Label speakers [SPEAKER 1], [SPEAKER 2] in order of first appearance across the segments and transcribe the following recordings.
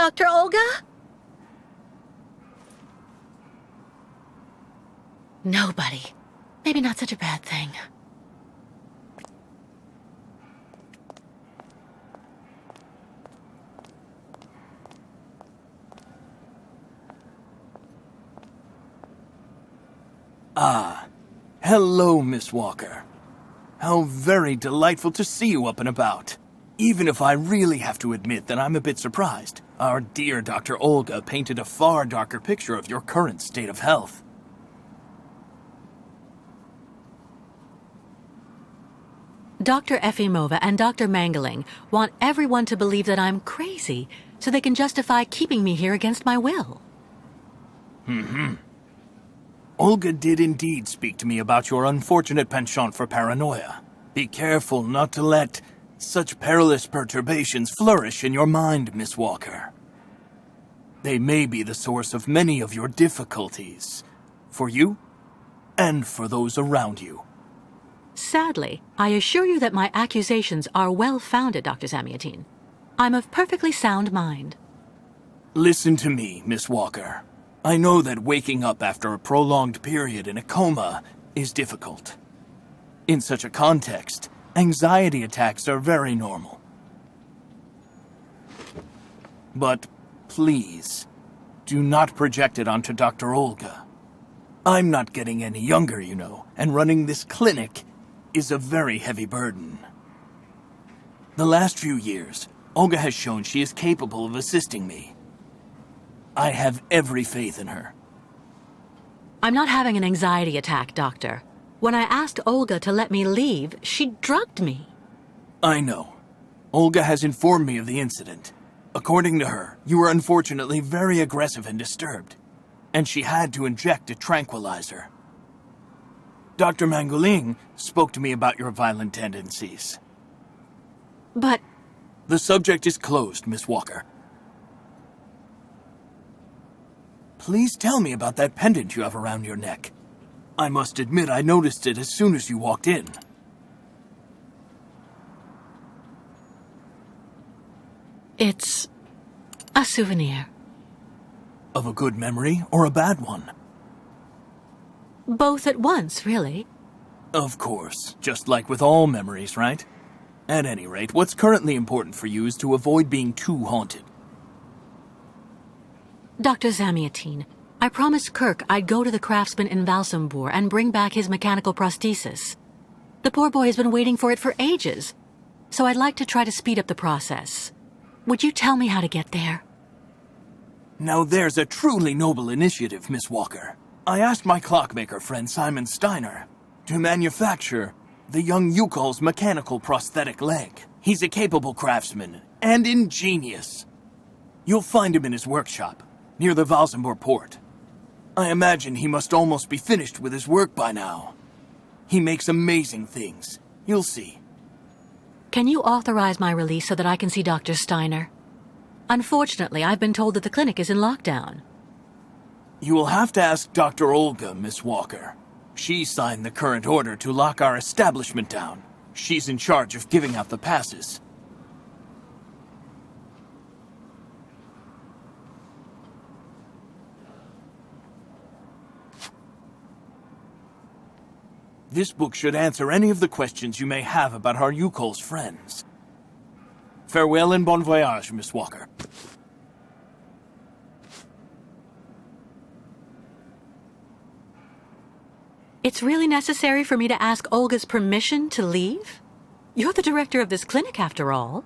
[SPEAKER 1] Dr. Olga? Nobody. Maybe not such a bad thing.
[SPEAKER 2] Ah, hello, Miss Walker. How very delightful to see you up and about. Even if I really have to admit that I'm a bit surprised. Our dear Dr. Olga painted a far darker picture of your current state of health.
[SPEAKER 1] Dr. Efimova and Dr. Mangling want everyone to believe that I'm crazy so they can justify keeping me here against my will.
[SPEAKER 2] Olga did indeed speak to me about your unfortunate penchant for paranoia. Be careful not to let such perilous perturbations flourish in your mind, Miss Walker. They may be the source of many of your difficulties, for you and for those around you.
[SPEAKER 1] Sadly, I assure you that my accusations are well-founded, Dr. Zamiatin. I'm of perfectly sound mind.
[SPEAKER 2] Listen to me, Miss Walker. I know that waking up after a prolonged period in a coma is difficult. In such a context, anxiety attacks are very normal. But please, do not project it onto Dr. Olga. I'm not getting any younger, you know, and running this clinic is a very heavy burden. The last few years, Olga has shown she is capable of assisting me. I have every faith in her.
[SPEAKER 1] I'm not having an anxiety attack, Doctor. When I asked Olga to let me leave, she drugged me.
[SPEAKER 2] I know. Olga has informed me of the incident. According to her, you were unfortunately very aggressive and disturbed, and she had to inject a tranquilizer. Dr. Manguling spoke to me about your violent tendencies.
[SPEAKER 1] But...
[SPEAKER 2] The subject is closed, Miss Walker. Please tell me about that pendant you have around your neck. I must admit I noticed it as soon as you walked in.
[SPEAKER 1] it's a souvenir.
[SPEAKER 2] Of a good memory or a bad one?
[SPEAKER 1] Both at once, really.
[SPEAKER 2] Of course, just like with all memories, right? At any rate, what's currently important for you is to avoid being too haunted.
[SPEAKER 1] Dr. Zamiatin, I promised Kirk I'd go to the craftsman in Valsambur and bring back his mechanical prosthesis. The poor boy has been waiting for it for ages, so I'd like to try to speed up the process. Would you tell me how to get there?
[SPEAKER 2] Now there's a truly noble initiative, Miss Walker. I asked my clockmaker friend Simon Steiner to manufacture the young Youkols' mechanical prosthetic leg. He's a capable craftsman and ingenious. You'll find him in his workshop, near the Valsambur port. I imagine he must almost be finished with his work by now. He makes amazing things. You'll see.
[SPEAKER 1] Can you authorize my release so that I can see Dr. Steiner? Unfortunately, I've been told that the clinic is in lockdown.
[SPEAKER 2] You will have to ask Dr. Olga, Miss Walker. She signed the current order to lock our establishment down. She's in charge of giving out the passes. This book should answer any of the questions you may have about our Youkols friends. Farewell and bon voyage, Miss Walker.
[SPEAKER 1] It's really necessary for me to ask Olga's permission to leave? You're the director of this clinic, after all.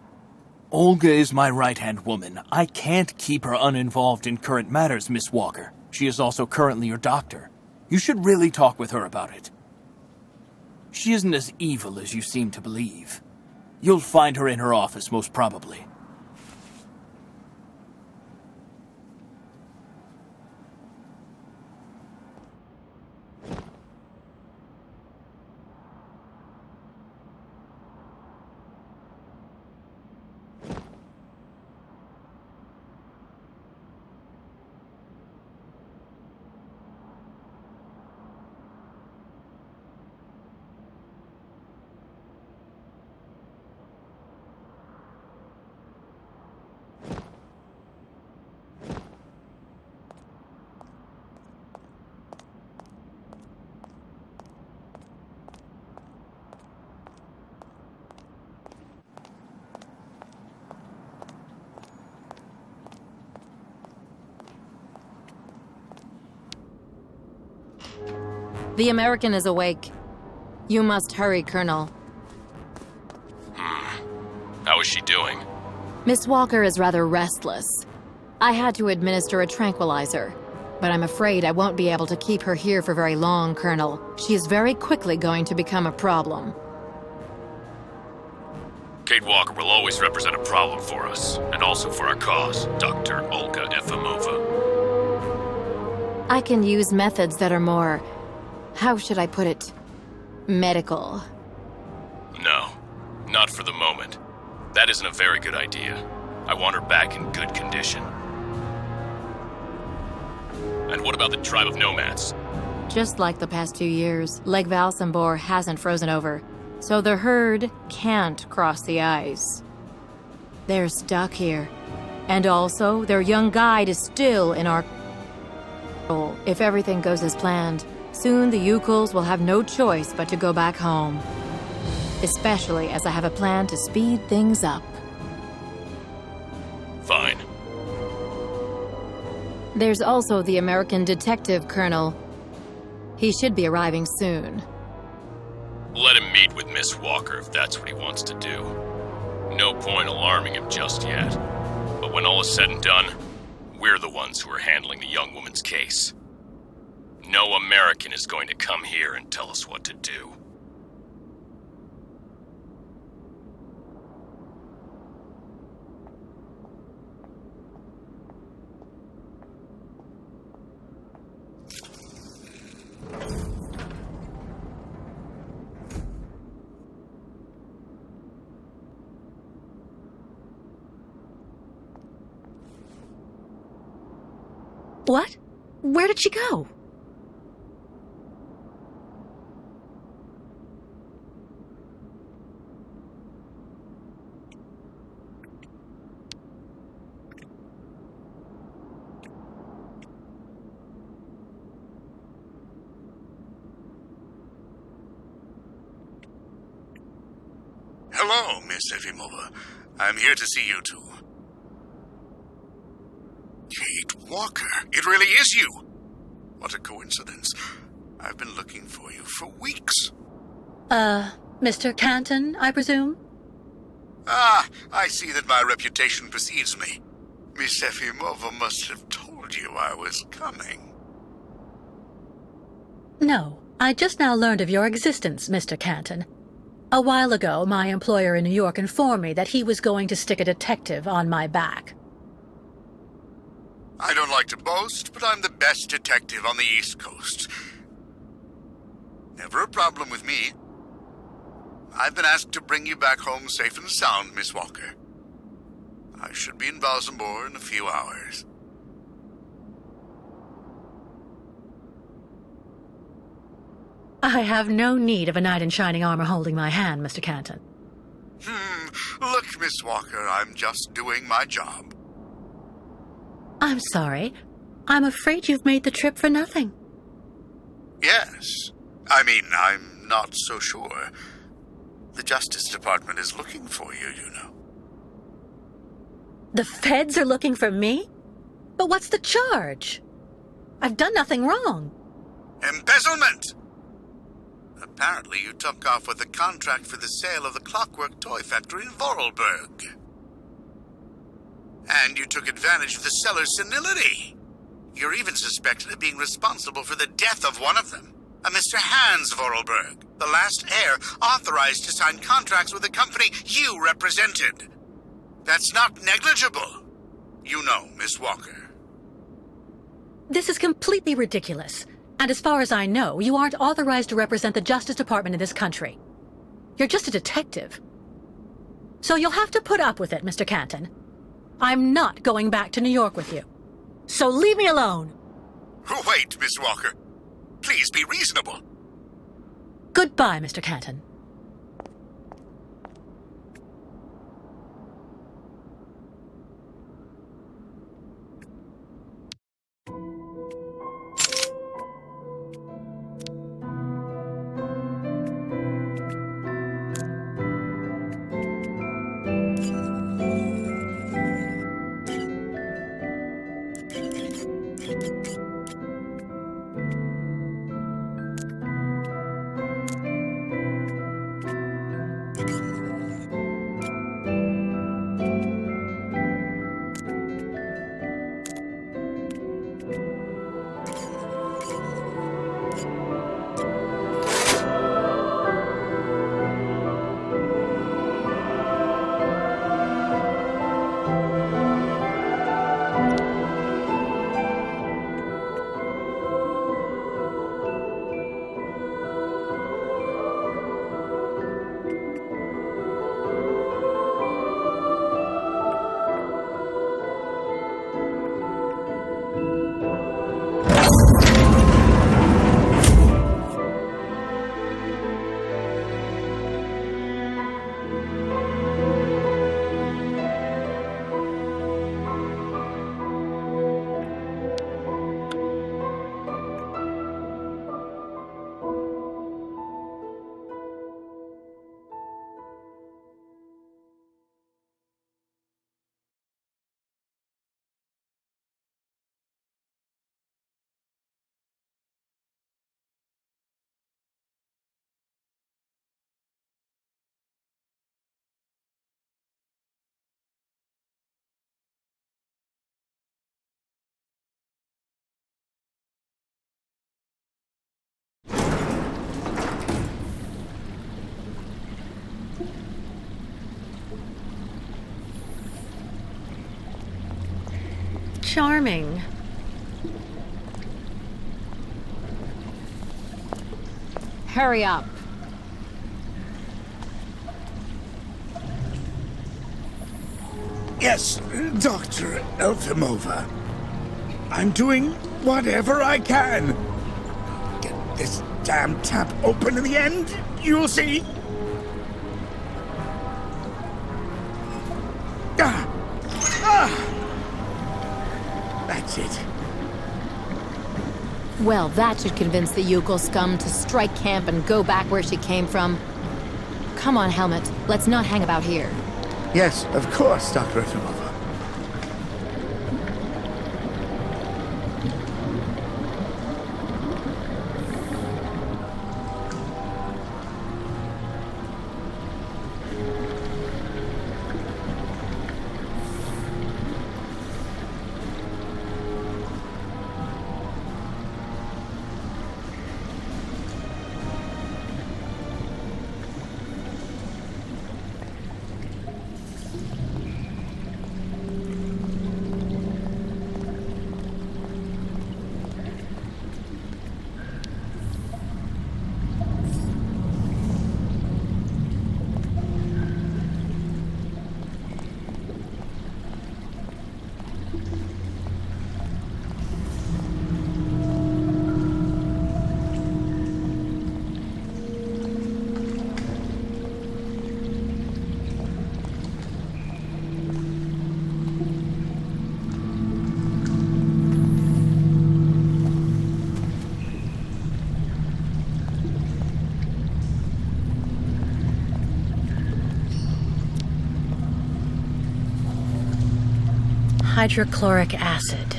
[SPEAKER 2] Olga is my right-hand woman. I can't keep her uninvolved in current matters, Miss Walker. She is also currently your doctor. You should really talk with her about it. She isn't as evil as you seem to believe. You'll find her in her office, most probably.
[SPEAKER 3] The American is awake. You must hurry, Colonel.
[SPEAKER 4] How is she doing?
[SPEAKER 3] Miss Walker is rather restless. I had to administer a tranquilizer, but I'm afraid I won't be able to keep her here for very long, Colonel. She is very quickly going to become a problem.
[SPEAKER 4] Kate Walker will always represent a problem for us, and also for our cause, Dr. Olga Efimova.
[SPEAKER 3] I can use methods that are more... how should I put it? Medical.
[SPEAKER 4] No, not for the moment. That isn't a very good idea. I want her back in good condition. And what about the tribe of nomads?
[SPEAKER 3] Just like the past 2 years, Lake Valsambor hasn't frozen over, so the herd can't cross the ice. They're stuck here. And also, their young guide is still in our control. If everything goes as planned, soon the Youkols will have no choice but to go back home. Especially as I have a plan to speed things up.
[SPEAKER 4] Fine.
[SPEAKER 3] There's also the American detective, Colonel. He should be arriving soon.
[SPEAKER 4] Let him meet with Miss Walker if that's what he wants to do. No point alarming him just yet. But when all is said and done, we're the ones who are handling the young woman's case. No American is going to come here and tell us what to do.
[SPEAKER 1] What? Where did she go?
[SPEAKER 5] Hello, Miss Efimova. I'm here to see you two. Kate Walker, it really is you! What a coincidence. I've been looking for you for weeks.
[SPEAKER 1] Mr. Canton, I presume?
[SPEAKER 5] Ah, I see that my reputation precedes me. Miss Efimova must have told you I was coming.
[SPEAKER 1] No, I just now learned of your existence, Mr. Canton. A while ago, my employer in New York informed me that he was going to stick a detective on my back.
[SPEAKER 5] I don't like to boast, but I'm the best detective on the East Coast. Never a problem with me. I've been asked to bring you back home safe and sound, Miss Walker. I should be in Valsambor in a few hours.
[SPEAKER 1] I have no need of a knight in shining armor holding my hand, Mr. Canton.
[SPEAKER 5] Look, Miss Walker, I'm just doing my job.
[SPEAKER 1] I'm sorry. I'm afraid you've made the trip for nothing.
[SPEAKER 5] Yes. I mean, I'm not so sure. The Justice Department is looking for you, you know.
[SPEAKER 1] The feds are looking for me? But what's the charge? I've done nothing wrong.
[SPEAKER 5] Embezzlement! Apparently you took off with a contract for the sale of the Clockwork Toy Factory in Vorarlberg. And you took advantage of the seller's senility. You're even suspected of being responsible for the death of one of them, a Mr. Hans Vorarlberg, the last heir authorized to sign contracts with the company you represented. That's not negligible. You know, Miss Walker.
[SPEAKER 1] This is completely ridiculous. And as far as I know, you aren't authorized to represent the Justice Department in this country. You're just a detective. So you'll have to put up with it, Mr. Canton. I'm not going back to New York with you. So leave me alone.
[SPEAKER 5] Wait, Miss Walker. Please be reasonable.
[SPEAKER 1] Goodbye, Mr. Canton. charming.
[SPEAKER 3] Hurry up.
[SPEAKER 5] Yes, Dr. Elfimova. I'm doing whatever I can. Get this damn tap open in the end, you'll see. That's it.
[SPEAKER 3] Well, that should convince the Youkols scum to strike camp and go back where she came from. Come on, Helmet. Let's not hang about here.
[SPEAKER 5] Yes, of course, Dr. Elfimova.
[SPEAKER 1] Hydrochloric acid.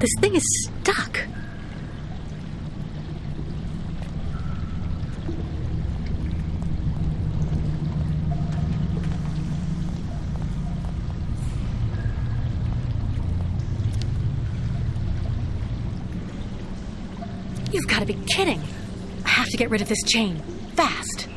[SPEAKER 1] This thing is stuck. You've got to be kidding. I have to get rid of this chain. Fast.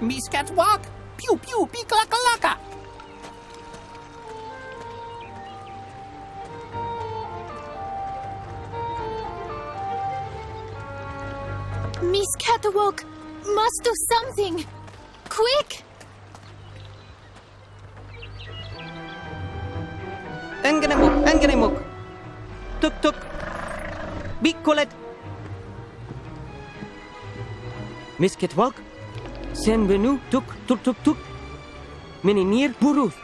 [SPEAKER 6] Miscat walk. Pew pew beaklakalaka.
[SPEAKER 3] Miss Catwalk must do something! Quick!
[SPEAKER 7] Engenemuk. Tuk. Bikolet. Miss Catwalk. Senvenu tuk. Meneer Buruth.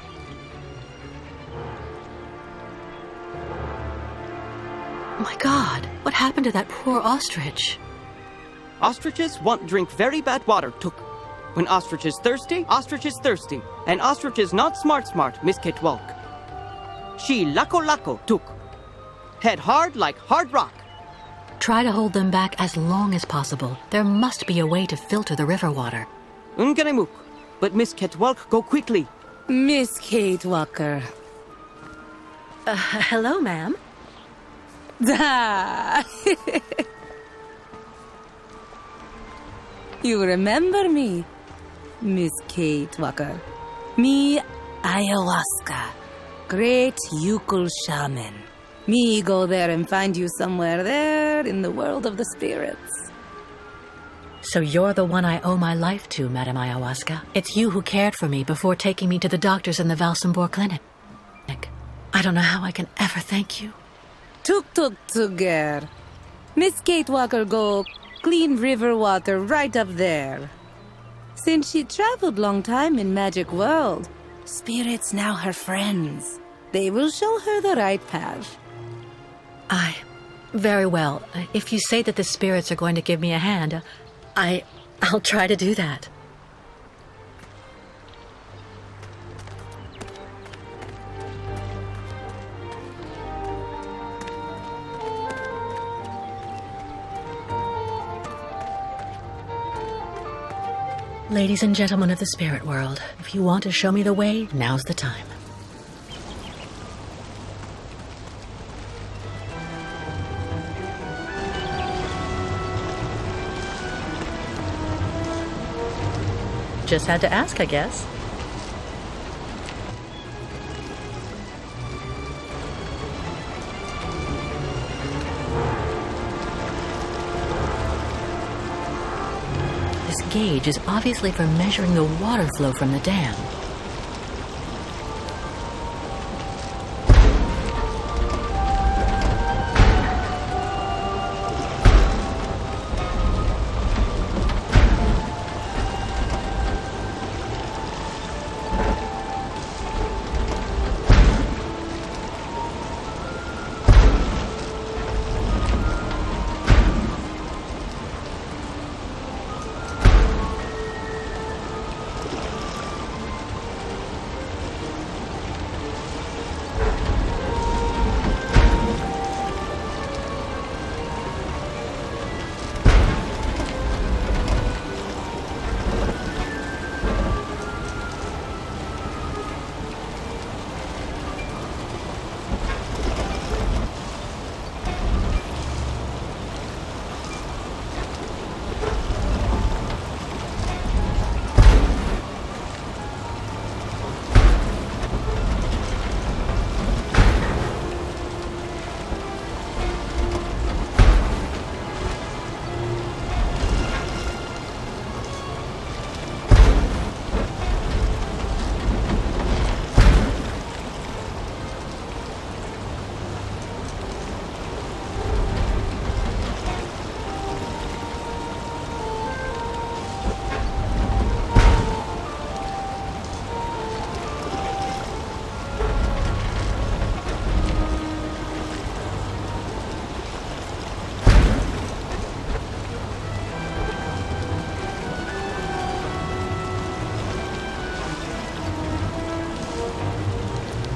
[SPEAKER 1] My God, what happened to that poor ostrich?
[SPEAKER 7] Ostriches want drink very bad water, tuk. When ostrich is thirsty, And ostrich is not smart, Miss Catwalk. She lako, tuk. Head hard like hard rock.
[SPEAKER 1] Try to hold them back as long as possible. There must be a way to filter the river water.
[SPEAKER 7] Unganemuk. But Miss Catwalk, go quickly.
[SPEAKER 8] Miss Kate Walker.
[SPEAKER 1] Hello, ma'am.
[SPEAKER 8] Da! You remember me, Miss Kate Walker. Me, ayahuasca. Great Youkols shaman. Me go there and find you somewhere there in the world of the spirits.
[SPEAKER 1] So you're the one I owe my life to, Madame Ayahuasca. It's you who cared for me before taking me to the doctors in the Valsambor clinic. I don't know how I can ever thank you.
[SPEAKER 8] Tuk girl. Miss Kate Walker go clean river water right up there. Since she traveled long time in magic world, spirits now her friends. They will show her the right path.
[SPEAKER 1] Very well. If you say that the spirits are going to give me a hand, I'll try to do that. Ladies and gentlemen of the spirit world, if you want to show me the way, now's the time. Just had to ask, I guess. This gauge is obviously for measuring the water flow from the dam.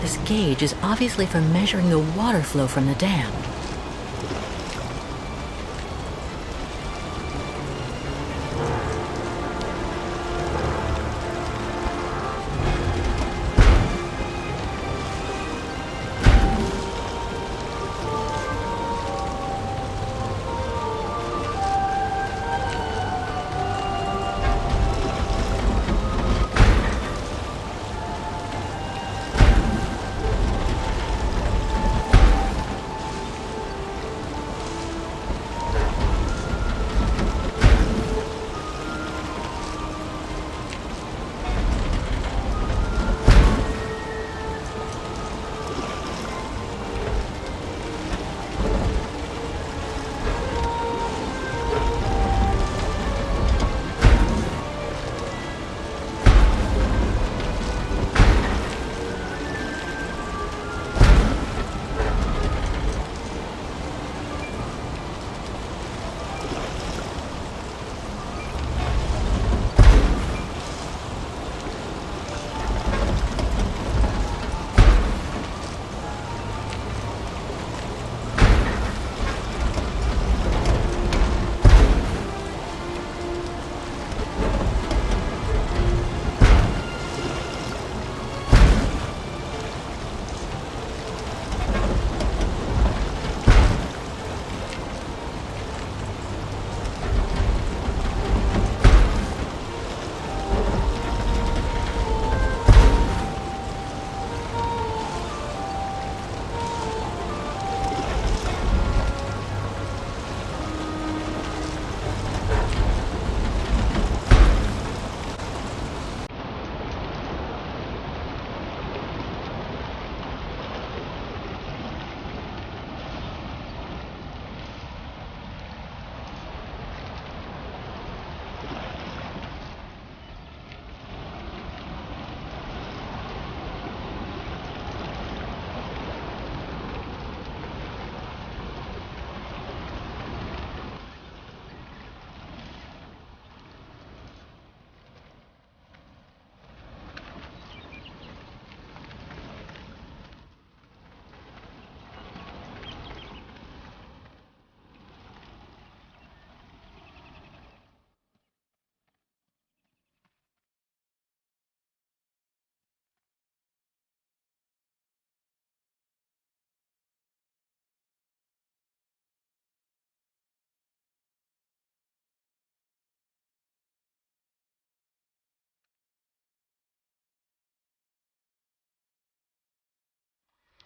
[SPEAKER 1] This gauge is obviously for measuring the water flow from the dam.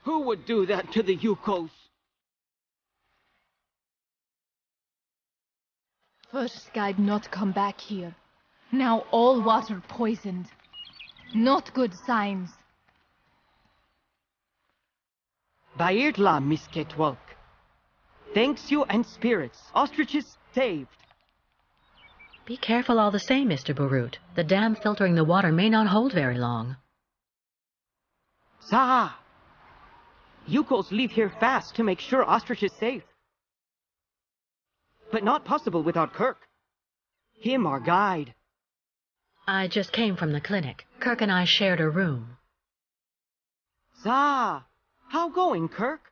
[SPEAKER 7] Who would do that to the Youkols?
[SPEAKER 9] First guide not come back here. Now all water poisoned. Not good signs.
[SPEAKER 7] Bairtla, Misketwalk. Thanks you and spirits. Ostriches saved.
[SPEAKER 1] Be careful all the same, Mr. Barut. The dam filtering the water may not hold very long.
[SPEAKER 7] Sa! Youkols leave here fast to make sure Ostrich is safe. But not possible without Kirk. Him our guide.
[SPEAKER 1] I just came from the clinic. Kirk and I shared a room.
[SPEAKER 7] Sa! How going, Kirk?